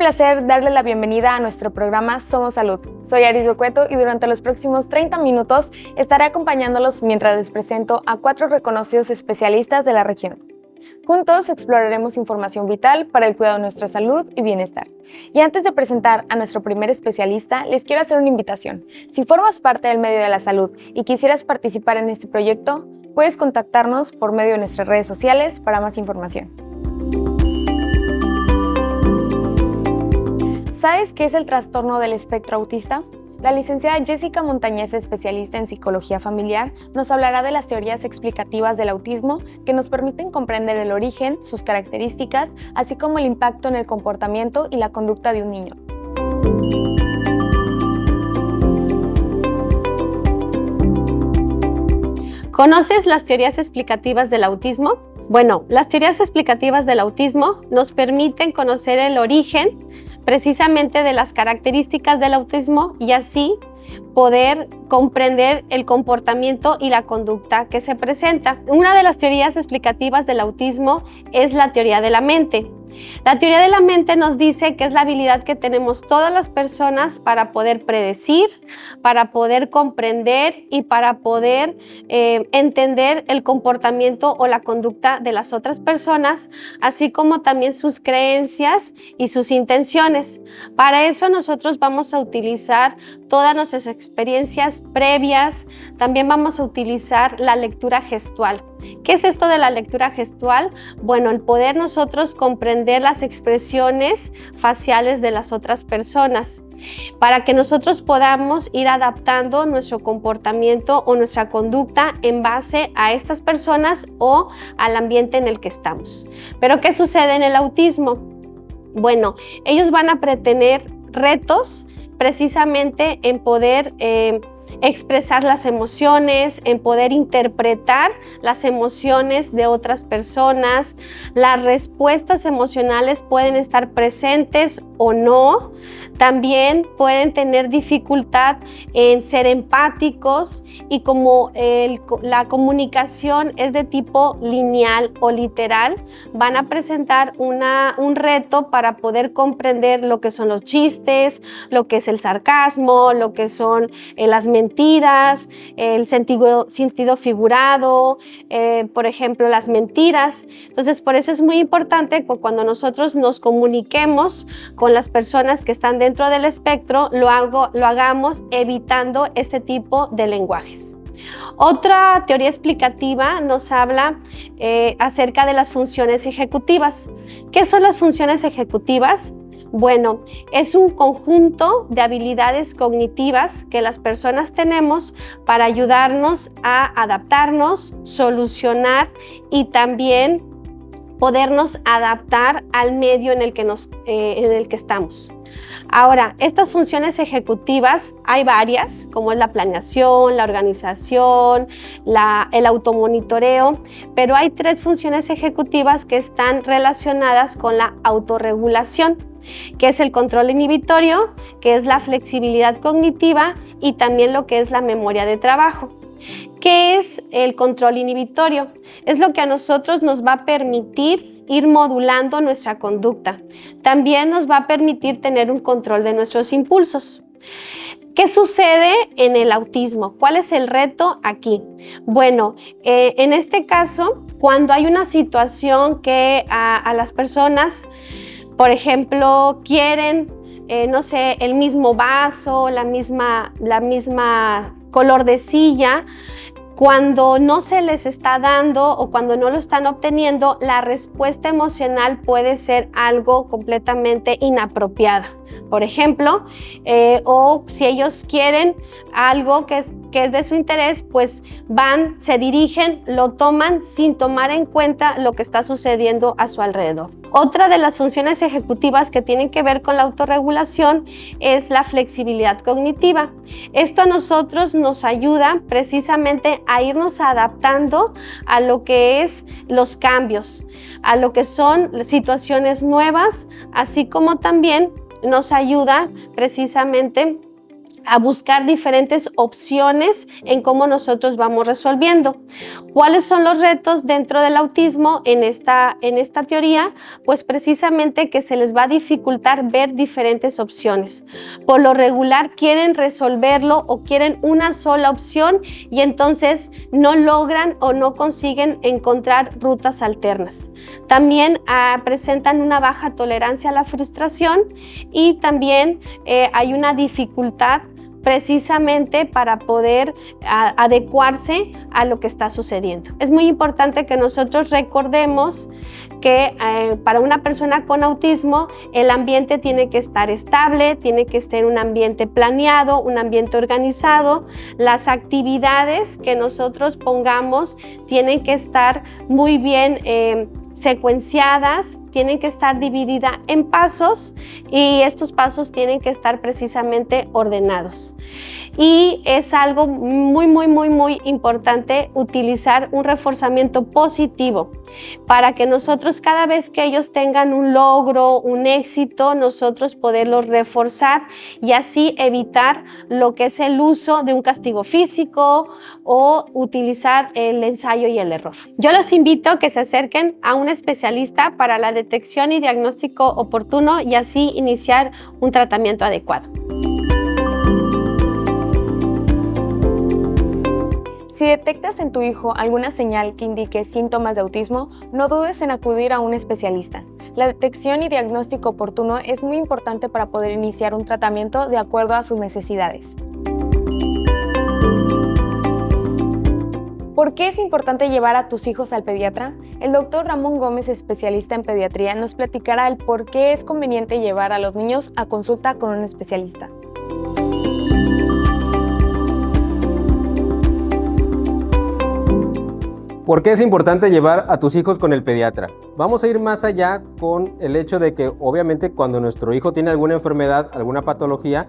placer darle la bienvenida a nuestro programa Somos Salud. Soy Aris Becueto y durante los próximos 30 minutos estaré acompañándolos mientras les presento a 4 reconocidos especialistas de la región. Juntos exploraremos información vital para el cuidado de nuestra salud y bienestar. Y antes de presentar a nuestro primer especialista, les quiero hacer una invitación. Si formas parte del medio de la salud y quisieras participar en este proyecto, puedes contactarnos por medio de nuestras redes sociales para más información. ¿Sabes qué es el trastorno del espectro autista? La licenciada Jessica Montañez, especialista en psicología familiar, nos hablará de las teorías explicativas del autismo que nos permiten comprender el origen, sus características, así como el impacto en el comportamiento y la conducta de un niño. ¿Conoces las teorías explicativas del autismo? Bueno, las teorías explicativas del autismo nos permiten conocer el origen precisamente de las características del autismo y así poder comprender el comportamiento y la conducta que se presenta. Una de las teorías explicativas del autismo es la teoría de la mente. La teoría de la mente nos dice que es la habilidad que tenemos todas las personas para poder predecir, para poder comprender y para poder entender el comportamiento o la conducta de las otras personas, así como también sus creencias y sus intenciones. Para eso nosotros vamos a utilizar todas nuestras experiencias previas, también vamos a utilizar la lectura gestual. ¿Qué es esto de la lectura gestual? Bueno, el poder nosotros comprender las expresiones faciales de las otras personas para que nosotros podamos ir adaptando nuestro comportamiento o nuestra conducta en base a estas personas o al ambiente en el que estamos. ¿Pero qué sucede en el autismo? Bueno, ellos van a tener retos precisamente en poder expresar las emociones, en poder interpretar las emociones de otras personas. Las respuestas emocionales pueden estar presentes o no. También pueden tener dificultad en ser empáticos y como la comunicación es de tipo lineal o literal, van a presentar un reto para poder comprender lo que son los chistes, lo que es el sarcasmo, lo que son las mentiras, el sentido figurado, por ejemplo, las mentiras. Entonces, por eso es muy importante que cuando nosotros nos comuniquemos con las personas que están dentro del espectro, lo hagamos evitando este tipo de lenguajes. Otra teoría explicativa nos habla acerca de las funciones ejecutivas. ¿Qué son las funciones ejecutivas? Bueno, es un conjunto de habilidades cognitivas que las personas tenemos para ayudarnos a adaptarnos, solucionar y también podernos adaptar al medio en el que estamos. Ahora, estas funciones ejecutivas hay varias, como es la planeación, la organización, el automonitoreo, pero hay 3 funciones ejecutivas que están relacionadas con la autorregulación, que es el control inhibitorio, que es la flexibilidad cognitiva y también lo que es la memoria de trabajo. ¿Qué es el control inhibitorio? Es lo que a nosotros nos va a permitir ir modulando nuestra conducta. También nos va a permitir tener un control de nuestros impulsos. ¿Qué sucede en el autismo? ¿Cuál es el reto aquí? Bueno, en este caso, cuando hay una situación que a las personas, por ejemplo, quieren, no sé, el mismo vaso, la misma color de silla, cuando no se les está dando o cuando no lo están obteniendo, la respuesta emocional puede ser algo completamente inapropiada. Por ejemplo, o si ellos quieren algo que es de su interés, pues se dirigen, lo toman sin tomar en cuenta lo que está sucediendo a su alrededor. Otra de las funciones ejecutivas que tienen que ver con la autorregulación es la flexibilidad cognitiva. Esto a nosotros nos ayuda precisamente a irnos adaptando a lo que es los cambios, a lo que son situaciones nuevas, así como también nos ayuda precisamente a buscar diferentes opciones en cómo nosotros vamos resolviendo. ¿Cuáles son los retos dentro del autismo en esta teoría? Pues precisamente que se les va a dificultar ver diferentes opciones. Por lo regular quieren resolverlo o quieren una sola opción y entonces no logran o no consiguen encontrar rutas alternas. También presentan una baja tolerancia a la frustración y también hay una dificultad precisamente para poder adecuarse a lo que está sucediendo. Es muy importante que nosotros recordemos que para una persona con autismo el ambiente tiene que estar estable, tiene que estar un ambiente planeado, un ambiente organizado. Las actividades que nosotros pongamos tienen que estar muy bien secuenciadas, tienen que estar divididas en pasos y estos pasos tienen que estar precisamente ordenados. Y es algo muy importante utilizar un reforzamiento positivo para que nosotros cada vez que ellos tengan un logro, un éxito, nosotros poderlos reforzar y así evitar lo que es el uso de un castigo físico o utilizar el ensayo y el error. Yo los invito a que se acerquen a un especialista para la detección y diagnóstico oportuno y así iniciar un tratamiento adecuado. Si detectas en tu hijo alguna señal que indique síntomas de autismo, no dudes en acudir a un especialista. La detección y diagnóstico oportuno es muy importante para poder iniciar un tratamiento de acuerdo a sus necesidades. ¿Por qué es importante llevar a tus hijos al pediatra? El doctor Ramón Gómez, especialista en pediatría, nos platicará el por qué es conveniente llevar a los niños a consulta con un especialista. ¿Por qué es importante llevar a tus hijos con el pediatra? Vamos a ir más allá con el hecho de que obviamente cuando nuestro hijo tiene alguna enfermedad, alguna patología,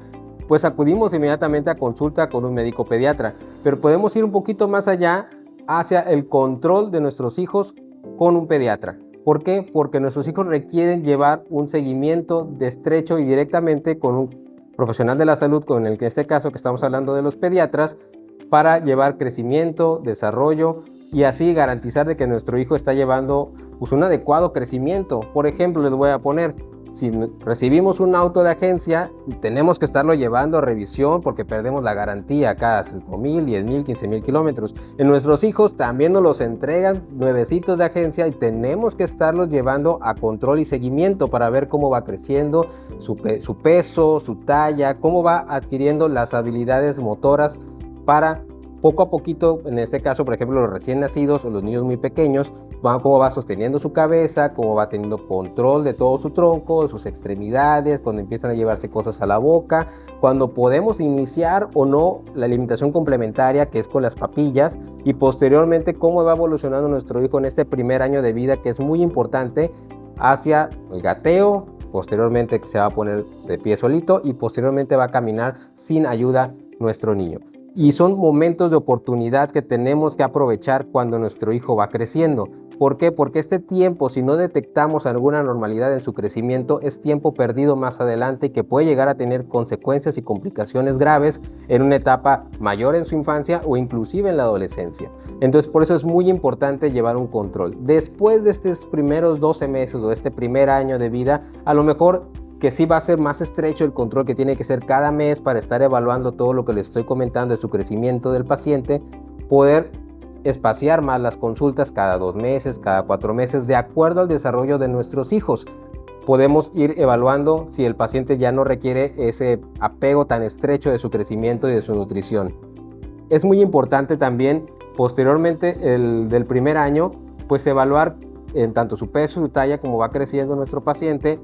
pues acudimos inmediatamente a consulta con un médico pediatra. Pero podemos ir un poquito más allá hacia el control de nuestros hijos con un pediatra. ¿Por qué? Porque nuestros hijos requieren llevar un seguimiento de estrecho y directamente con un profesional de la salud, con el que en este caso que estamos hablando de los pediatras, para llevar crecimiento, desarrollo y así garantizar de que nuestro hijo está llevando pues, un adecuado crecimiento. Por ejemplo, les voy a poner, si recibimos un auto de agencia, tenemos que estarlo llevando a revisión porque perdemos la garantía cada 5,000, 10,000, 15,000 kilómetros. En nuestros hijos también nos los entregan nuevecitos de agencia y tenemos que estarlos llevando a control y seguimiento para ver cómo va creciendo, su peso, su talla, cómo va adquiriendo las habilidades motoras para poco a poquito, en este caso, por ejemplo, los recién nacidos o los niños muy pequeños, cómo va sosteniendo su cabeza, cómo va teniendo control de todo su tronco, de sus extremidades, cuando empiezan a llevarse cosas a la boca, cuando podemos iniciar o no la alimentación complementaria, que es con las papillas, y posteriormente cómo va evolucionando nuestro hijo en este primer año de vida, que es muy importante, hacia el gateo, posteriormente que se va a poner de pie solito y posteriormente va a caminar sin ayuda nuestro niño. Y son momentos de oportunidad que tenemos que aprovechar cuando nuestro hijo va creciendo. ¿Por qué? Porque este tiempo, si no detectamos alguna anormalidad en su crecimiento, es tiempo perdido más adelante y que puede llegar a tener consecuencias y complicaciones graves en una etapa mayor en su infancia o inclusive en la adolescencia. Entonces, por eso es muy importante llevar un control. Después de estos primeros 12 meses o este primer año de vida, a lo mejor que sí va a ser más estrecho el control que tiene que ser cada mes para estar evaluando todo lo que les estoy comentando de su crecimiento del paciente, poder espaciar más las consultas cada 2 meses, cada 4 meses, de acuerdo al desarrollo de nuestros hijos. Podemos ir evaluando si el paciente ya no requiere ese apego tan estrecho de su crecimiento y de su nutrición. Es muy importante también, posteriormente del primer año, pues evaluar en tanto su peso, su talla, como va creciendo nuestro paciente,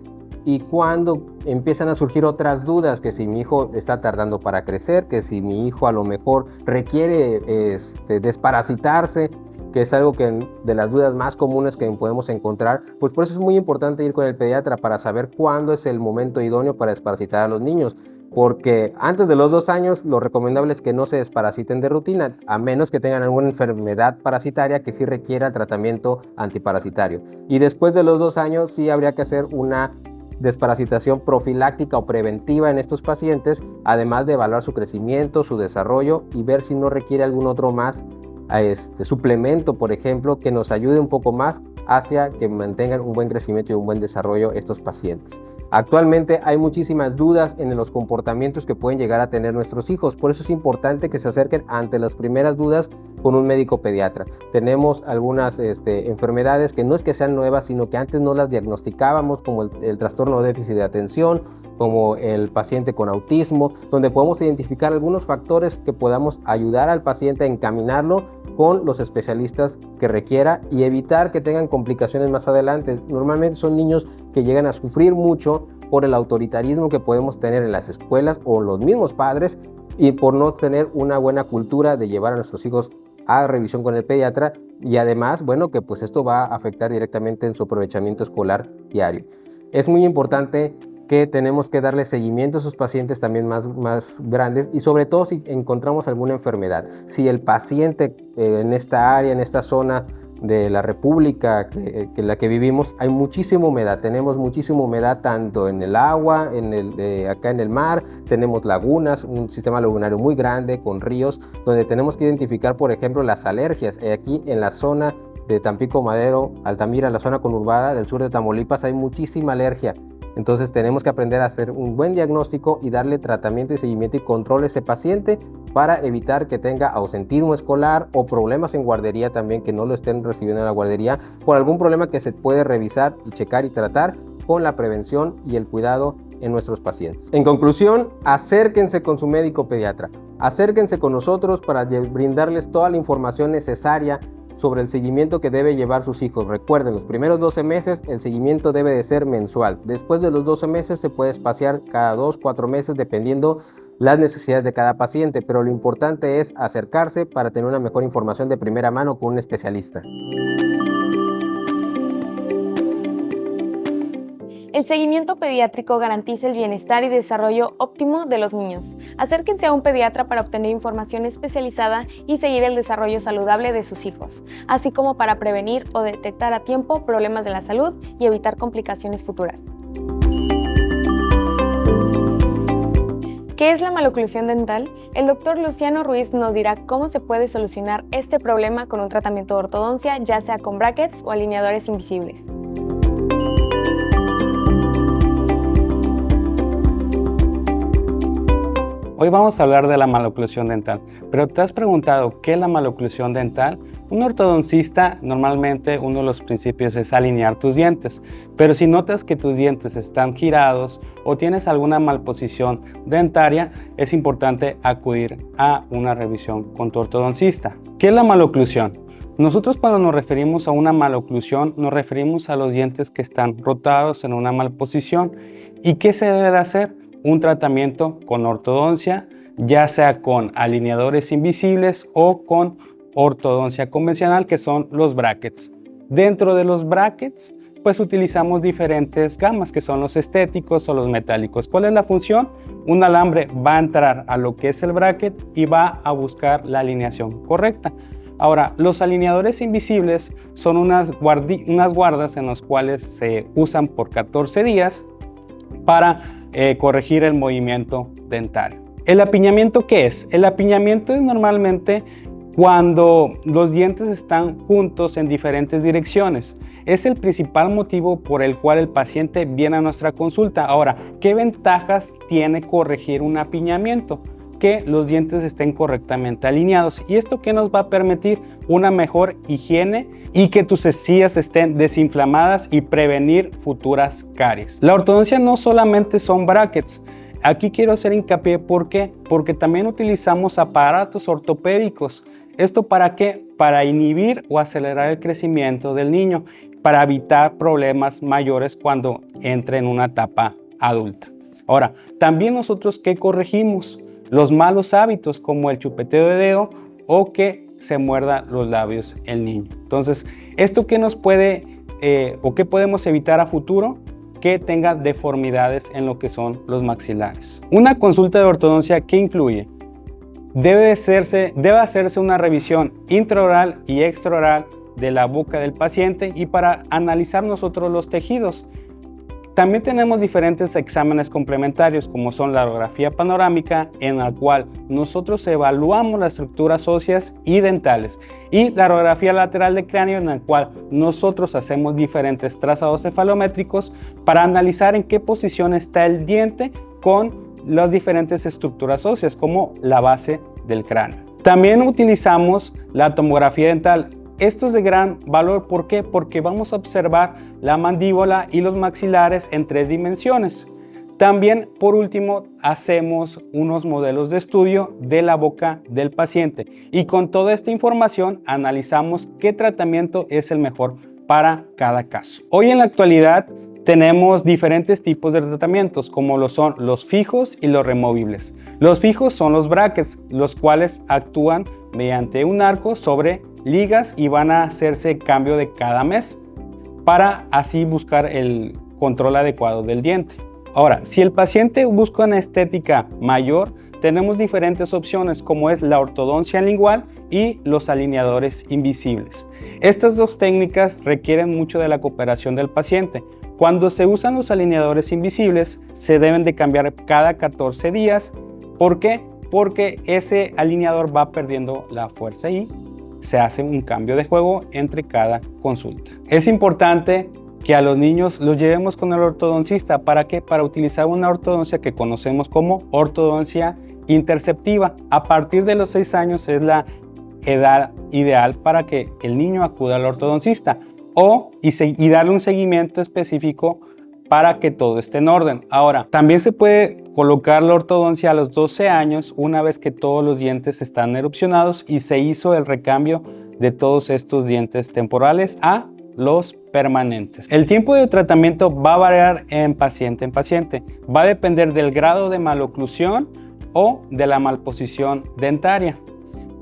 y cuando empiezan a surgir otras dudas, que si mi hijo está tardando para crecer, que si mi hijo a lo mejor requiere desparasitarse, que es algo que de las dudas más comunes que podemos encontrar, pues por eso es muy importante ir con el pediatra para saber cuándo es el momento idóneo para desparasitar a los niños, porque antes de los 2 años lo recomendable es que no se desparasiten de rutina, a menos que tengan alguna enfermedad parasitaria que sí requiera tratamiento antiparasitario. Y después de los 2 años sí habría que hacer una desparasitación profiláctica o preventiva en estos pacientes, además de evaluar su crecimiento, su desarrollo y ver si no requiere algún otro más suplemento, por ejemplo, que nos ayude un poco más hacia que mantengan un buen crecimiento y un buen desarrollo estos pacientes. Actualmente hay muchísimas dudas en los comportamientos que pueden llegar a tener nuestros hijos, por eso es importante que se acerquen ante las primeras dudas con un médico pediatra. Tenemos algunas enfermedades que no es que sean nuevas, sino que antes no las diagnosticábamos, como el trastorno de déficit de atención, como el paciente con autismo, donde podemos identificar algunos factores que podamos ayudar al paciente a encaminarlo con los especialistas que requiera y evitar que tengan complicaciones más adelante. Normalmente son niños que llegan a sufrir mucho por el autoritarismo que podemos tener en las escuelas o los mismos padres y por no tener una buena cultura de llevar a nuestros hijos a revisión con el pediatra y además, bueno, que pues esto va a afectar directamente en su aprovechamiento escolar diario. Es muy importante que tenemos que darle seguimiento a esos pacientes también más grandes y sobre todo si encontramos alguna enfermedad. Si el paciente en esta área, en esta zona de la República en la que vivimos, hay muchísima humedad, tenemos muchísima humedad tanto en el agua, acá en el mar, tenemos lagunas, un sistema lagunario muy grande con ríos, donde tenemos que identificar, por ejemplo, las alergias. Aquí en la zona de Tampico, Madero, Altamira, la zona conurbada del sur de Tamaulipas, hay muchísima alergia. Entonces tenemos que aprender a hacer un buen diagnóstico y darle tratamiento y seguimiento y control a ese paciente para evitar que tenga ausentismo escolar o problemas en guardería también, que no lo estén recibiendo en la guardería por algún problema que se puede revisar y checar y tratar con la prevención y el cuidado en nuestros pacientes. En conclusión, acérquense con su médico pediatra, acérquense con nosotros para brindarles toda la información necesaria sobre el seguimiento que debe llevar sus hijos. Recuerden, los primeros 12 meses el seguimiento debe de ser mensual. Después de los 12 meses se puede espaciar cada 2-4 meses dependiendo las necesidades de cada paciente, pero lo importante es acercarse para tener una mejor información de primera mano con un especialista. El seguimiento pediátrico garantiza el bienestar y desarrollo óptimo de los niños. Acérquense a un pediatra para obtener información especializada y seguir el desarrollo saludable de sus hijos, así como para prevenir o detectar a tiempo problemas de la salud y evitar complicaciones futuras. ¿Qué es la maloclusión dental? El doctor Luciano Ruiz nos dirá cómo se puede solucionar este problema con un tratamiento de ortodoncia, ya sea con brackets o alineadores invisibles. Hoy vamos a hablar de la maloclusión dental, pero ¿te has preguntado qué es la maloclusión dental? Un ortodoncista, normalmente uno de los principios es alinear tus dientes, pero si notas que tus dientes están girados o tienes alguna malposición dentaria, es importante acudir a una revisión con tu ortodoncista. ¿Qué es la maloclusión? Nosotros cuando nos referimos a una maloclusión, nos referimos a los dientes que están rotados en una malposición. ¿Y qué se debe de hacer? Un tratamiento con ortodoncia, ya sea con alineadores invisibles o con ortodoncia convencional, que son los brackets. Dentro de los brackets, pues utilizamos diferentes gamas, que son los estéticos o los metálicos. ¿Cuál es la función? Un alambre va a entrar a lo que es el bracket y va a buscar la alineación correcta. Ahora, los alineadores invisibles son unas guardas en las cuales se usan por 14 días para corregir el movimiento dentario. ¿El apiñamiento qué es? El apiñamiento es normalmente cuando los dientes están juntos en diferentes direcciones. Es el principal motivo por el cual el paciente viene a nuestra consulta. Ahora, ¿qué ventajas tiene corregir un apiñamiento? Que los dientes estén correctamente alineados. ¿Y esto qué nos va a permitir? Una mejor higiene y que tus encías estén desinflamadas y prevenir futuras caries. La ortodoncia no solamente son brackets. Aquí quiero hacer hincapié, ¿por qué? Porque también utilizamos aparatos ortopédicos. ¿Esto para qué? Para inhibir o acelerar el crecimiento del niño, para evitar problemas mayores cuando entre en una etapa adulta. Ahora, también nosotros ¿qué corregimos? Los malos hábitos como el chupeteo de dedo o que se muerda los labios el niño. Entonces, ¿esto qué nos puede o qué podemos evitar a futuro? Que tenga deformidades en lo que son los maxilares. Una consulta de ortodoncia, ¿qué incluye? Debe hacerse una revisión intraoral y extraoral de la boca del paciente y para analizar nosotros los tejidos. También tenemos diferentes exámenes complementarios, como son la radiografía panorámica, en la cual nosotros evaluamos las estructuras óseas y dentales, y la radiografía lateral de cráneo, en la cual nosotros hacemos diferentes trazados cefalométricos para analizar en qué posición está el diente con las diferentes estructuras óseas, como la base del cráneo. También utilizamos la tomografía dental. Esto es de gran valor, ¿por qué? Porque vamos a observar la mandíbula y los maxilares en 3 dimensiones. También, por último, hacemos unos modelos de estudio de la boca del paciente y con toda esta información analizamos qué tratamiento es el mejor para cada caso. Hoy en la actualidad tenemos diferentes tipos de tratamientos, como lo son los fijos y los removibles. Los fijos son los brackets, los cuales actúan mediante un arco sobre ligas y van a hacerse cambio de cada mes para así buscar el control adecuado del diente. Ahora, si el paciente busca una estética mayor, tenemos diferentes opciones como es la ortodoncia lingual y los alineadores invisibles. Estas 2 técnicas requieren mucho de la cooperación del paciente. Cuando se usan los alineadores invisibles, se deben de cambiar cada 14 días. ¿Por qué? Porque ese alineador va perdiendo la fuerza y se hace un cambio de juego entre cada consulta. Es importante que a los niños los llevemos con el ortodoncista. ¿Para qué? Para utilizar una ortodoncia que conocemos como ortodoncia interceptiva. A partir de los 6 años es la edad ideal para que el niño acuda al ortodoncista y darle un seguimiento específico para que todo esté en orden. Ahora, también se puede colocar la ortodoncia a los 12 años una vez que todos los dientes están erupcionados y se hizo el recambio de todos estos dientes temporales a los permanentes. El tiempo de tratamiento va a variar en paciente. Va a depender del grado de maloclusión o de la malposición dentaria.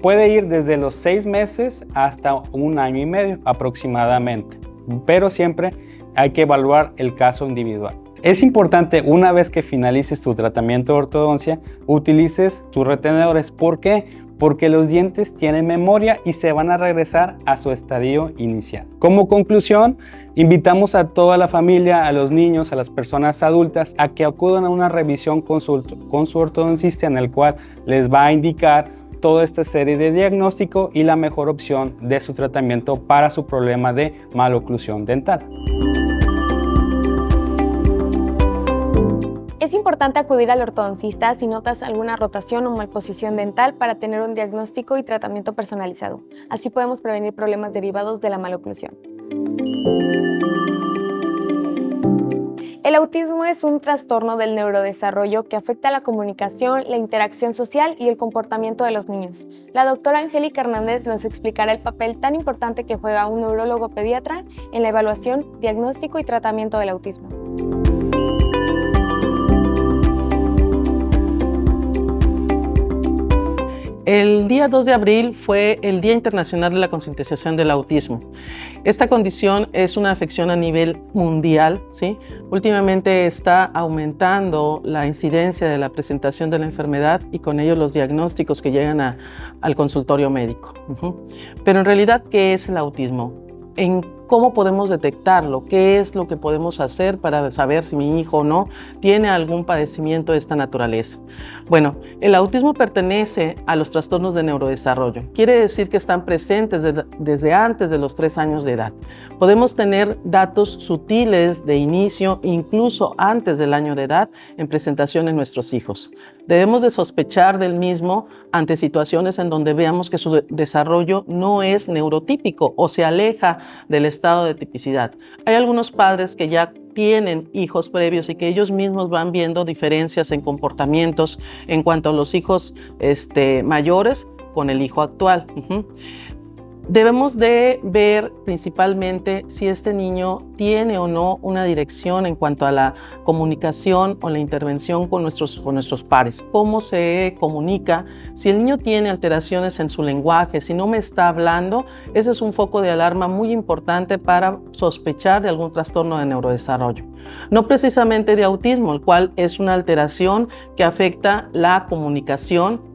Puede ir desde los 6 meses hasta 1 año y medio aproximadamente, pero siempre hay que evaluar el caso individual. Es importante, una vez que finalices tu tratamiento de ortodoncia, utilices tus retenedores. ¿Por qué? Porque los dientes tienen memoria y se van a regresar a su estadio inicial. Como conclusión, invitamos a toda la familia, a los niños, a las personas adultas, a que acudan a una revisión con su ortodoncista, en el cual les va a indicar toda esta serie de diagnóstico y la mejor opción de su tratamiento para su problema de maloclusión dental. Es importante acudir al ortodoncista si notas alguna rotación o malposición dental para tener un diagnóstico y tratamiento personalizado. Así podemos prevenir problemas derivados de la maloclusión. El autismo es un trastorno del neurodesarrollo que afecta la comunicación, la interacción social y el comportamiento de los niños. La doctora Angélica Hernández nos explicará el papel tan importante que juega un neurólogo pediatra en la evaluación, diagnóstico y tratamiento del autismo. El día 2 de abril fue el Día Internacional de la Concientización del Autismo. Esta condición es una afección a nivel mundial, ¿sí? Últimamente está aumentando la incidencia de la presentación de la enfermedad y con ello los diagnósticos que llegan al consultorio médico. Pero en realidad, ¿qué es el autismo? ¿En cómo podemos detectarlo? ¿Qué es lo que podemos hacer para saber si mi hijo o no tiene algún padecimiento de esta naturaleza? Bueno, el autismo pertenece a los trastornos de neurodesarrollo. Quiere decir que están presentes desde antes de los 3 años de edad. Podemos tener datos sutiles de inicio, incluso antes del año de edad, en presentación en nuestros hijos. Debemos de sospechar del mismo ante situaciones en donde veamos que su desarrollo no es neurotípico o se aleja del estado de tipicidad. Hay algunos padres que ya tienen hijos previos y que ellos mismos van viendo diferencias en comportamientos en cuanto a los hijos mayores con el hijo actual. Debemos de ver principalmente si este niño tiene o no una dirección en cuanto a la comunicación o la intervención con nuestros pares. Cómo se comunica, si el niño tiene alteraciones en su lenguaje, si no me está hablando, ese es un foco de alarma muy importante para sospechar de algún trastorno de neurodesarrollo. No precisamente de autismo, el cual es una alteración que afecta la comunicación,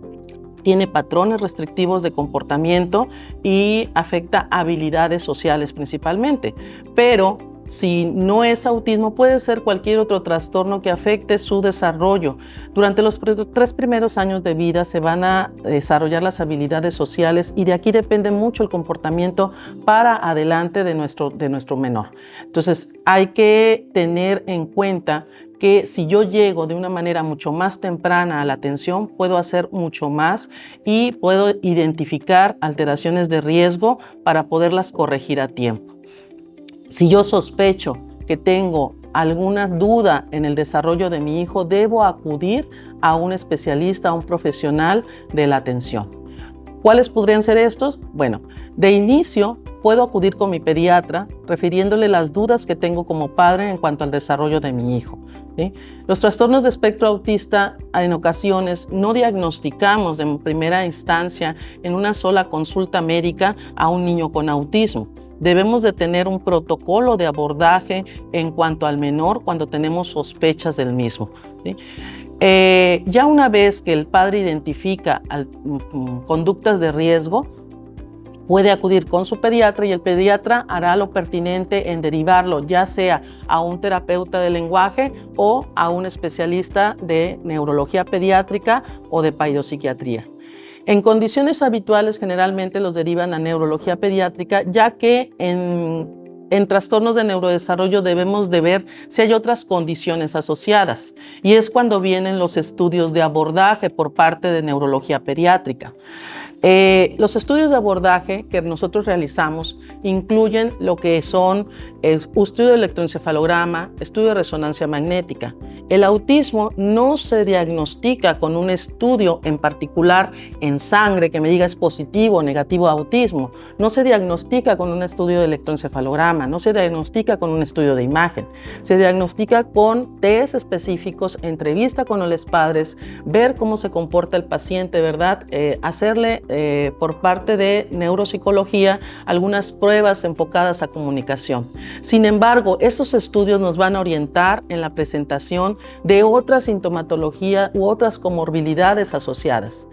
tiene patrones restrictivos de comportamiento y afecta habilidades sociales principalmente. Pero si no es autismo, puede ser cualquier otro trastorno que afecte su desarrollo. Durante los 3 primeros años de vida se van a desarrollar las habilidades sociales y de aquí depende mucho el comportamiento para adelante de nuestro menor. Entonces, hay que tener en cuenta que si yo llego de una manera mucho más temprana a la atención, puedo hacer mucho más y puedo identificar alteraciones de riesgo para poderlas corregir a tiempo. Si yo sospecho que tengo alguna duda en el desarrollo de mi hijo, debo acudir a un especialista, a un profesional de la atención. ¿Cuáles podrían ser estos? Bueno, de inicio puedo acudir con mi pediatra refiriéndole las dudas que tengo como padre en cuanto al desarrollo de mi hijo, ¿sí? Los trastornos de espectro autista en ocasiones no diagnosticamos de primera instancia en una sola consulta médica a un niño con autismo. Debemos de tener un protocolo de abordaje en cuanto al menor cuando tenemos sospechas del mismo, ¿sí? Ya una vez que el padre identifica conductas de riesgo, puede acudir con su pediatra y el pediatra hará lo pertinente en derivarlo ya sea a un terapeuta de lenguaje o a un especialista de neurología pediátrica o de paidopsiquiatría. En condiciones habituales generalmente los derivan a neurología pediátrica, ya que en trastornos de neurodesarrollo debemos de ver si hay otras condiciones asociadas y es cuando vienen los estudios de abordaje por parte de neurología pediátrica. Los estudios de abordaje que nosotros realizamos incluyen lo que son estudio de electroencefalograma, estudio de resonancia magnética. El autismo no se diagnostica con un estudio en particular en sangre que me diga es positivo o negativo a autismo. No se diagnostica con un estudio de electroencefalograma, no se diagnostica con un estudio de imagen. Se diagnostica con test específicos, entrevista con los padres, ver cómo se comporta el paciente, ¿verdad? Hacerle por parte de neuropsicología algunas pruebas enfocadas a comunicación. Sin embargo, estos estudios nos van a orientar en la presentación de otra sintomatología u otras comorbilidades asociadas.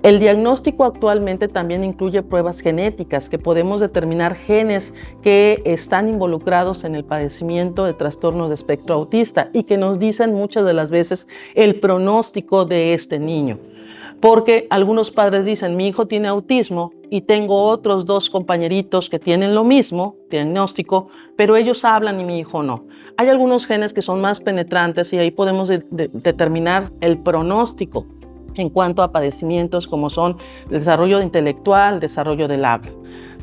El diagnóstico actualmente también incluye pruebas genéticas que podemos determinar genes que están involucrados en el padecimiento de trastornos de espectro autista y que nos dicen muchas de las veces el pronóstico de este niño. Porque algunos padres dicen, mi hijo tiene autismo y tengo otros 2 compañeritos que tienen lo mismo, diagnóstico, pero ellos hablan y mi hijo no. Hay algunos genes que son más penetrantes y ahí podemos determinar el pronóstico en cuanto a padecimientos como son el desarrollo intelectual, el desarrollo del habla.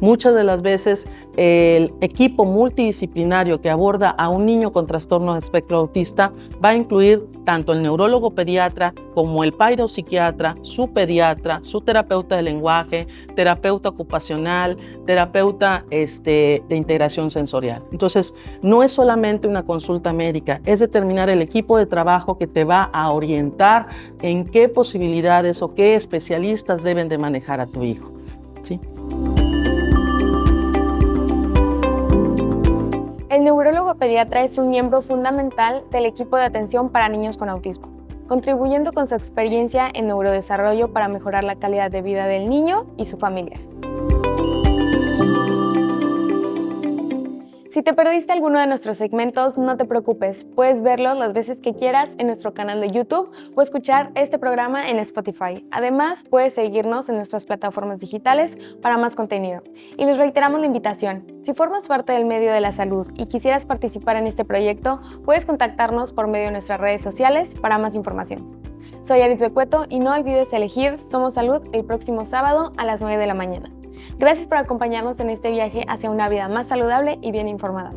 Muchas de las veces el equipo multidisciplinario que aborda a un niño con trastorno de espectro autista va a incluir tanto el neurólogo pediatra como el paidopsiquiatra, su pediatra, su terapeuta de lenguaje, terapeuta ocupacional, terapeuta de integración sensorial. Entonces, no es solamente una consulta médica, es determinar el equipo de trabajo que te va a orientar en qué posibilidades o qué especialistas deben de manejar a tu hijo, ¿sí? El neurólogo pediatra es un miembro fundamental del equipo de atención para niños con autismo, contribuyendo con su experiencia en neurodesarrollo para mejorar la calidad de vida del niño y su familia. Si te perdiste alguno de nuestros segmentos, no te preocupes, puedes verlos las veces que quieras en nuestro canal de YouTube o escuchar este programa en Spotify. Además, puedes seguirnos en nuestras plataformas digitales para más contenido. Y les reiteramos la invitación, si formas parte del medio de la salud y quisieras participar en este proyecto, puedes contactarnos por medio de nuestras redes sociales para más información. Soy Arisbe Cueto y no olvides elegir Somos Salud el próximo sábado a las 9 de la mañana. Gracias por acompañarnos en este viaje hacia una vida más saludable y bien informada.